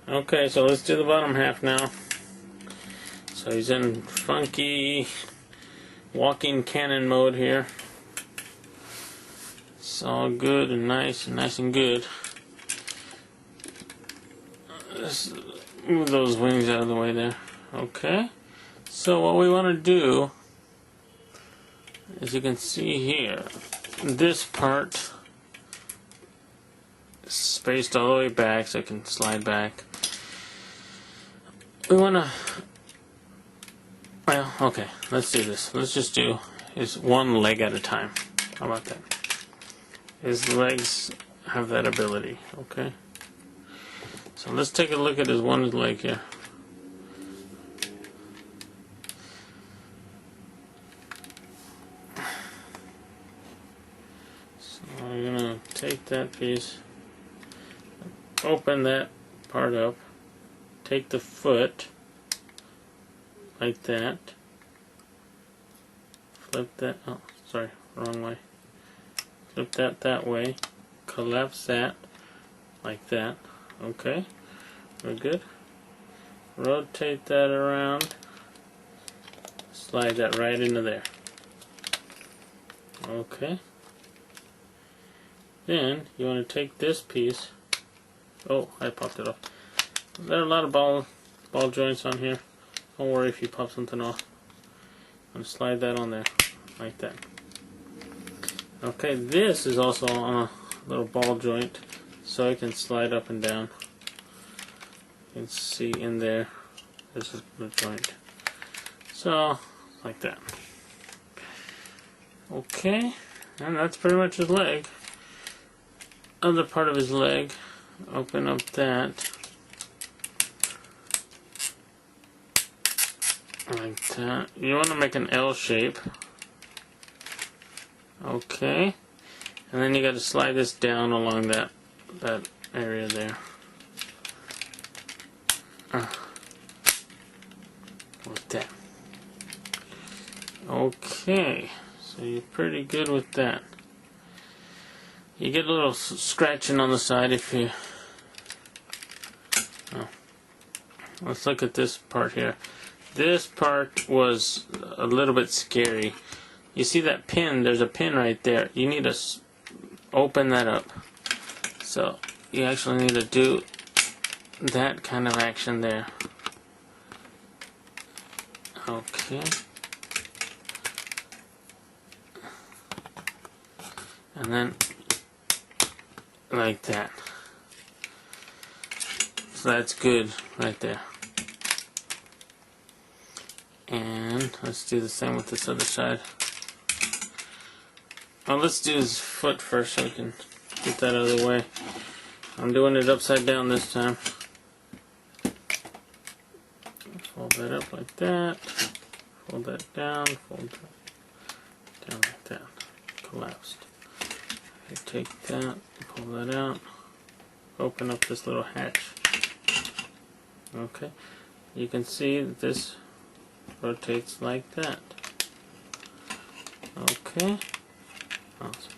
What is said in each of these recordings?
Okay, so let's do the bottom half now. So he's in funky walking cannon mode here. It's all good and nice and good. Let's move those wings out of the way there. Okay. So what we want to do, as you can see here, this part is spaced all the way back so it can slide back. We want to, well, okay, let's do this. Let's just do his one leg at a time. How about that? His legs have that ability, okay? So let's take a look at his one leg here. So I'm gonna take that piece, open that part up, take the foot like that, flip that, oh sorry, wrong way, flip that way, collapse that like that. Okay, we're good. Rotate that around, slide that right into there. Okay. Then you want to take this piece. Oh, I popped it off. There are a lot of ball joints on here. Don't worry if you pop something off. I'm going to slide that on there like that. Okay, this is also on a little ball joint, so it can slide up and down. You can see in there, this is the joint. So, like that. Okay, and that's pretty much his leg. Other part of his leg, open up that. Like that. You want to make an L shape. Okay. And then you got to slide this down along that area there. Like that. Okay. So you're pretty good with that. You get a little scratching on the side if you... Oh. Let's look at this part here. This part was a little bit scary. You see that pin? There's a pin right there. You need to open that up. So you actually need to do that kind of action there. Okay. And then like that. So that's good right there. And let's do the same with this other side. Well, let's do his foot first so we can get that out of the way. I'm doing it upside down this time. Fold that up like that. Fold that down. Fold that down like that. Collapsed. I take that, pull that out, open up this little hatch. Okay, you can see that this rotates like that. Okay. Oh, sorry.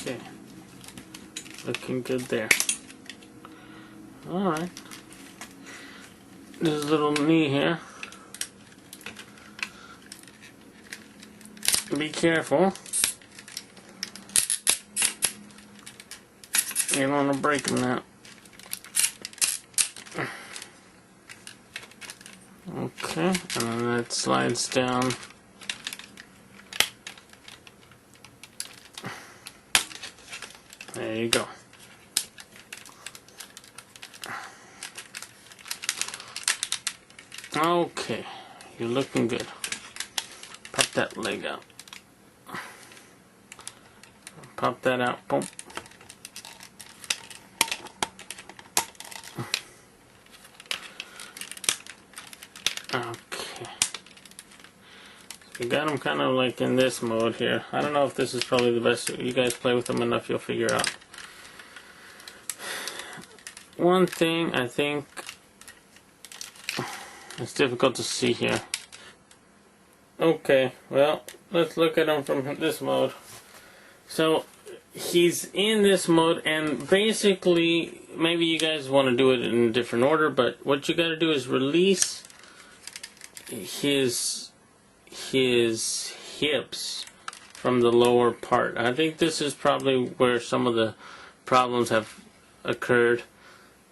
Okay. Looking good there. Alright. This little knee here. Be careful. You don't want to break them now. Okay, and then that slides down. There you go. Okay, you're looking good. Pop that leg out. Pop that out. Boom. Okay. So you got them kind of like in this mode here. I don't know if this is probably the best. You guys play with them enough, you'll figure out. One thing I think It's difficult to see here. Okay, well, let's look at him from this mode. So he's in this mode, and basically, maybe you guys want to do it in a different order, but what you got to do is release his hips from the lower part. I think this is probably where some of the problems have occurred.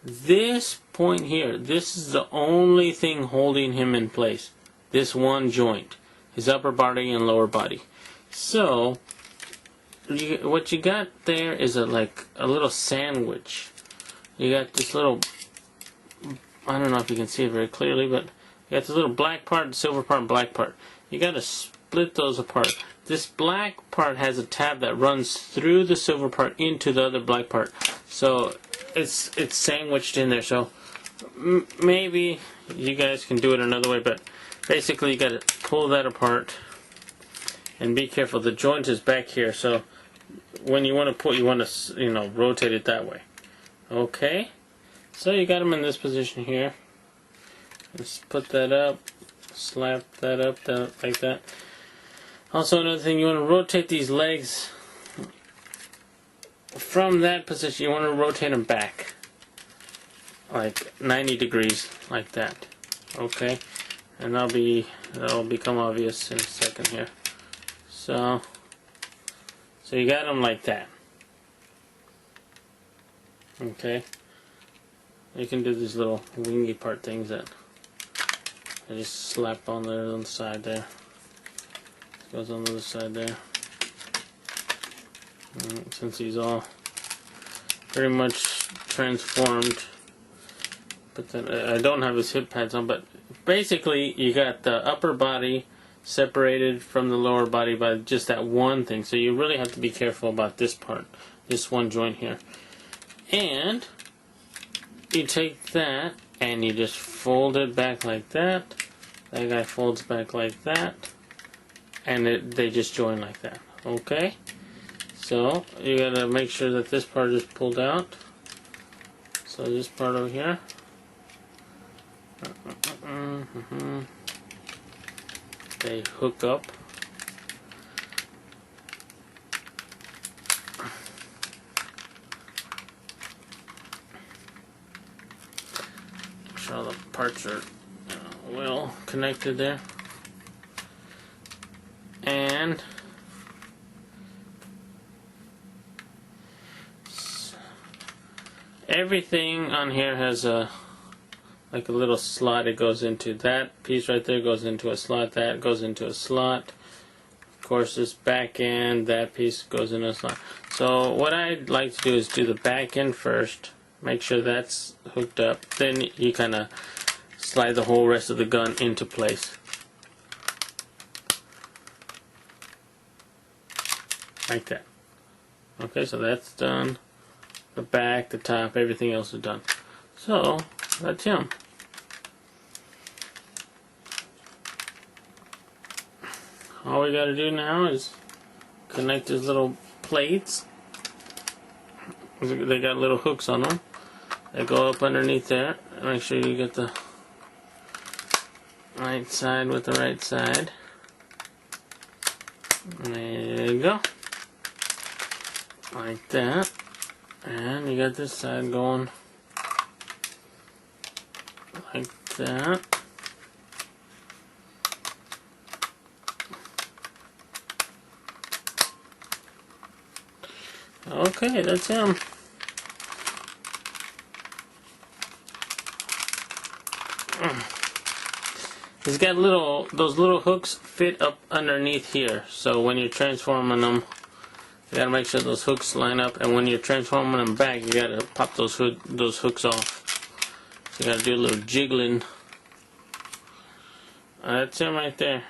This point here, this is the only thing holding him in place. This one joint, his upper body and lower body. So what you got there is like a little sandwich. You got this little, I don't know if you can see it very clearly, but you got this little black part, silver part, and black part. You got to split those apart. This black part has a tab that runs through the silver part into the other black part. So it's sandwiched in there. So maybe you guys can do it another way, but basically you got to pull that apart and be careful. The joint is back here, so when you want to pull, you want to rotate it that way. Okay, so you got them in this position here. Let's put that up, slap that up like that. Also, another thing, you want to rotate these legs from that position. You want to rotate them back like 90 degrees, like that. Okay, and that'll become obvious in a second here. So you got them like that. Okay, you can do these little wingy part things that I just slap on there on the side there. Goes on the other side there. Since he's all pretty much transformed, but then I don't have his hip pads on. But basically, you got the upper body separated from the lower body by just that one thing. So you really have to be careful about this part, this one joint here. And you take that and you just fold it back like that. That guy folds back like that. And they just join like that. Okay? So you gotta make sure that this part is pulled out. So this part over here. They hook up. Make sure all the parts are well connected there. And everything on here has like a little slot it goes into. That piece right there goes into a slot, that goes into a slot. Of course, this back end, that piece goes in a slot. So what I'd like to do is do the back end first, make sure that's hooked up, then you kind of slide the whole rest of the gun into place. Like that. Okay, so that's done. The back, the top, everything else is done. So, that's him. All we gotta do now is connect his little plates. They got little hooks on them. They go up underneath there. Make sure you get the right side with the right side. There you go. Like that. And you got this side going like that. Okay, that's him. He's got those little hooks fit up underneath here. So when you're transforming them, you gotta make sure those hooks line up, and when you're transforming them back, you gotta pop those hooks off. So you gotta do a little jiggling. That's him right there.